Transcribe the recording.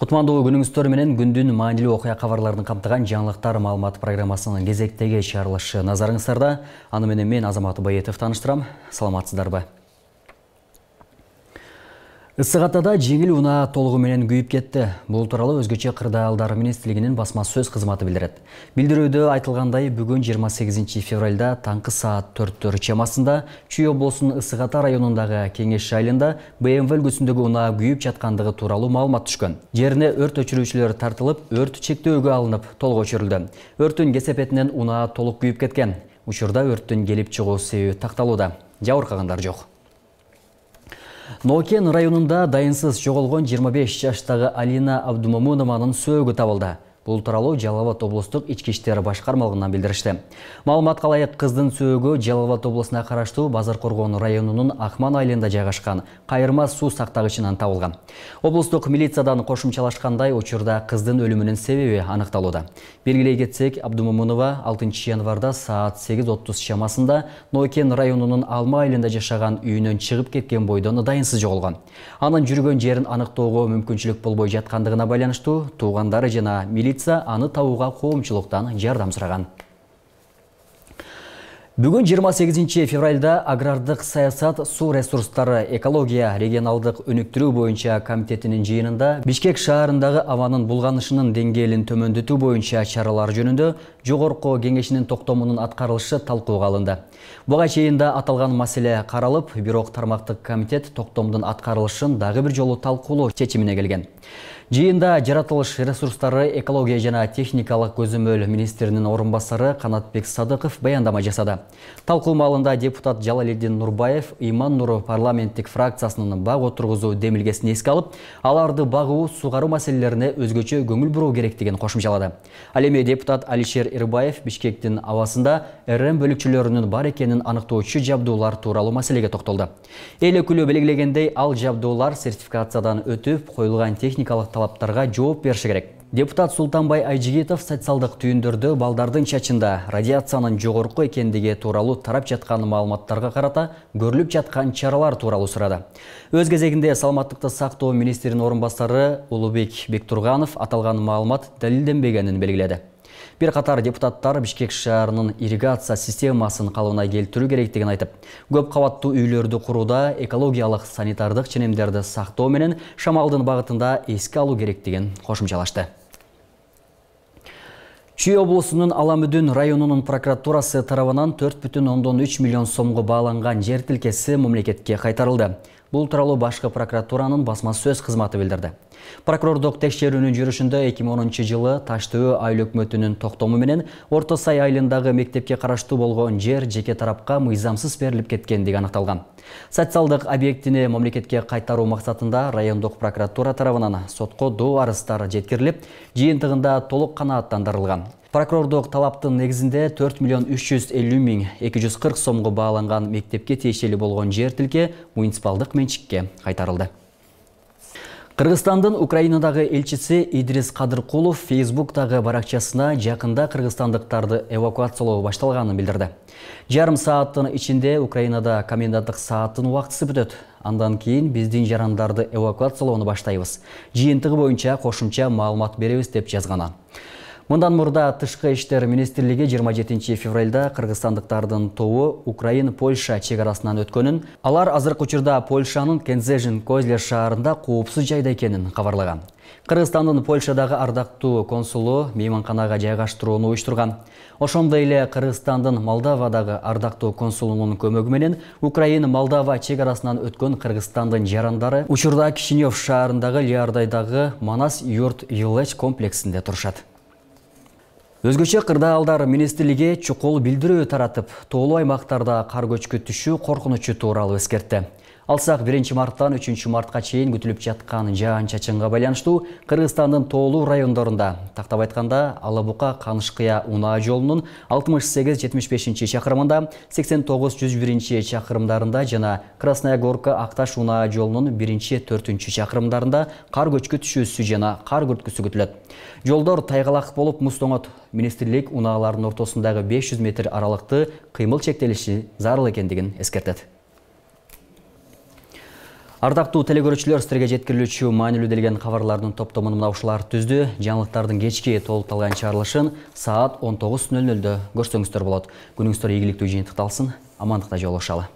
Кутмандуу күнүңүздөр менен күндүн маанилүү окуя кабарларын камтыган жаңылыктар маалымат программасынын кезектеги чыгарылышы назарыңыздарда. Аны менен мен Азамат Байетов тааныштырам. Саламатсыздарбы? Ысык Атада жеңил унаа толугу менен күйүп кетти. Бул тууралуу Өзгөчө кырдаалдар министрлигинин басма сөз кызматы билдирет. Билдирүүдө айтылгандай, бүгүн 28 февралда таңкы саат 4 чамасында Чүй облусунун Ысык Ата районундагы Кеңеш айылында БМВ үлгүсүндөгү унаа күйүп жаткандыгы тууралуу маалымат түшкөн. Жерине өрт өчүрүүчүлөр тартылып, өрт чектөөгө алынып, толук өчүрүлдү. Өрттүн кесепетинен унаа толук күйүп кеткен. Учурда өрттүн келип чыгуу себеби такталууда. Жабыркагандар жок. Нокен районунда дайынсыз жоголгон 25 жаштагы Алина Абдумомунованын сөөгү табылды. Бул тууралуу Жалал Абад облустук ички иштер башкармалыгынан билдиришти. Маалыматка ылайык, кыздын сөөгү Жалал Абад облусуна караштуу Базар Коргон районунун Акман айылында жайгашкан кайырма суу сактагычынан табылган. Облустук милициядан кошумчалашкандай, учурда кыздын өлүмүнүн себеби аныкталууда. Белгилей кетсек, Абдумомунова 6 январда саат 8:30 чамасында Нокен районунун Алма айылында жашаган үйүнөн чыгып кеткен бойдон дайынсыз жоголгон. Анын жүргөн жерин аныктоого мүмкүнчүлүк болбой жаткандыгына байланыштуу туугандары жана милиция аны табууга коомчулуктан жардам сураган. Бүгүн 28 февралда агрардык саясат, суу ресурстары, экология, регионалдык өнүктүрүү боюнча комитетинин жыйынында Бишкек шаарындагы абанын булганышынын деңгээлин төмөндөтүү боюнча чаралар жөнүндө жогорку кеңешинин токтомунун аткарылышы талкууга алынды. Буга чейин да аталган маселе каралып, бирок тармактык комитет токтомдун аткарылышын дагы бир жолу талкуулоо чечимине келген. Жыйында жаратылыш ресурстары, экология жана техникалык көзөмөл министринин орун басары Канатбек Садыков баяндама жасады. Талкуу маалында депутат Жалалиддин Нурбаев Иман Нуру парламенттик фракциясынын баг отургузуу демилгесин эске алып, аларды багуу, сугаруу маселелерине өзгөчө көңүл буруу керектигин кошумчалады. Ал эми депутат Алишер Ирбаев Бишкектин абасында РМ бөлүкчөлөрүнүн бар экенин аныктоочу жабдуулар тууралуу маселеге токтолду. Эл өкүлү белгилегендей, ал жабдуулар сертификациядан өтүп, коюлган техникалык талаптарга жооп бериши керек. Депутат Султанбай Айжигитов социалдык түйүндөрдө балдардын чачында радиациянын жогорку экендиги тууралуу тарап жаткан маалыматтарга карата көрүлүп жаткан чаралар тууралуу сурады. Өз кезегинде саламаттыкты сактоо министринин орун басары Улубек Бектурганов аталган маалымат далилденбегенин белгиледи. Бир катар депутаттар Бишкек шаарынын ирригация системасын калыбына келтирүү керектигин айтып, көп кабаттуу үйлөрдү курууда экологиялык санитардык ченемдерди сактоо менен шамалдын багытында эске алуу керектигин кошумчалашты. Чүй облусунун Аламүдүн районунун прокуратурасы тарабынан 4,3 миллион сомго бааланган жер тилкеси мамлекетке кайтарылды. Бул тууралуу башкы прокуратуранын басма сөз кызматы билдирди. Прокурордук текшерүүнүн жүрүшүндө 2010 жылы Таштөө айыл өкмөтүнүн токтому менен Орто Сай айылындагы мектепке караштуу болгон жер жеке тарапка мыйзамсыз берилип кеткендиги аныкталган. Социалдык объектини мамлекетке кайтаруу максатында райондук прокуратура тарабынан сотко доо арыздар жеткирилип, жыйынтыгында толук канааттандырылган. Прокурордук талаптын негизинде 4 миллион 350 миң 240 сомго бааланган мектепке тиешелүү болгон жер тилке муниципалдык менчикке кайтарылды. Кыргызстандын Украинадагы элчиси Идрис Кадыркулов Фейсбуктагы баракчасына жакында кыргызстандыктарды эвакуациялоо башталганын билдирди. Жарым сааттын ичинде Украинада коменданттык сааттын убактысы бүтөт. Андан кийин биздин жарандарды эвакуациялоону баштайбыз. Жыйынтыгы боюнча кошумча маалымат беребиз деп жазган. Мындан мурда Тышкы иштер министрлиги 27 февралда кыргызстандыктардын тобу Украин-Польша чегарасынан өткөнүн, алар азыркы учурда Польшанын Кензежин-Козлер шаарында коопсуз жайда экенин кабарлаган. Кыргызстандын Польшадагы ардактуу консулу мейманканага жайгаштырууну уюштурган. Ошондой эле Кыргызстандын Молдовадагы ардактуу консулунун көмөгү менен Украин-Молдова чегарасынан өткөн Кыргызстандын жарандары учурда Кишинев шаарындагы Лиардайдагы Манас юрт Village комплексинде турушат. Өзгөчө кырдаалдар министрлиги чукул билдирүү таратып, тоолуу аймактарда кар көчкү түшүү коркунучу тууралуу эскертти. Алсак 1 марттан 3 мартка чейин күтүлүп жаткан жаан-чачынга байланыштуу Кыргызстандын тоолуу райондорунда, тактап айтканда, Алабука-Канышкыя унаа жолунун 68-75 чакырымында, 89-101 чакырымдарында жана Красная Горка-Акташ унаа жолунун 1-4 чакырымдарында кар көчкү түшүүсү жана кар күрткүсү күтүлөт. Жолдор тайгалак болуп муздоңот. Министрлик унаалардын ортосундагы 500 метр аралыкты кыймыл чектелиши зарыл экендигин эскертет. Ардактуу телекөрүүчүлөр, сиздерге жеткирилүүчү маанилүү делген кабарлардын топтомун мына ушулар түздү. Жаңылыктардын кечки толукталган чыгарылышын саат 19:00 көрсөңүздөр болот. Күнүңүздөр ийгиликтүү жыйынтыкталсын. Амандыкта жолугушалы.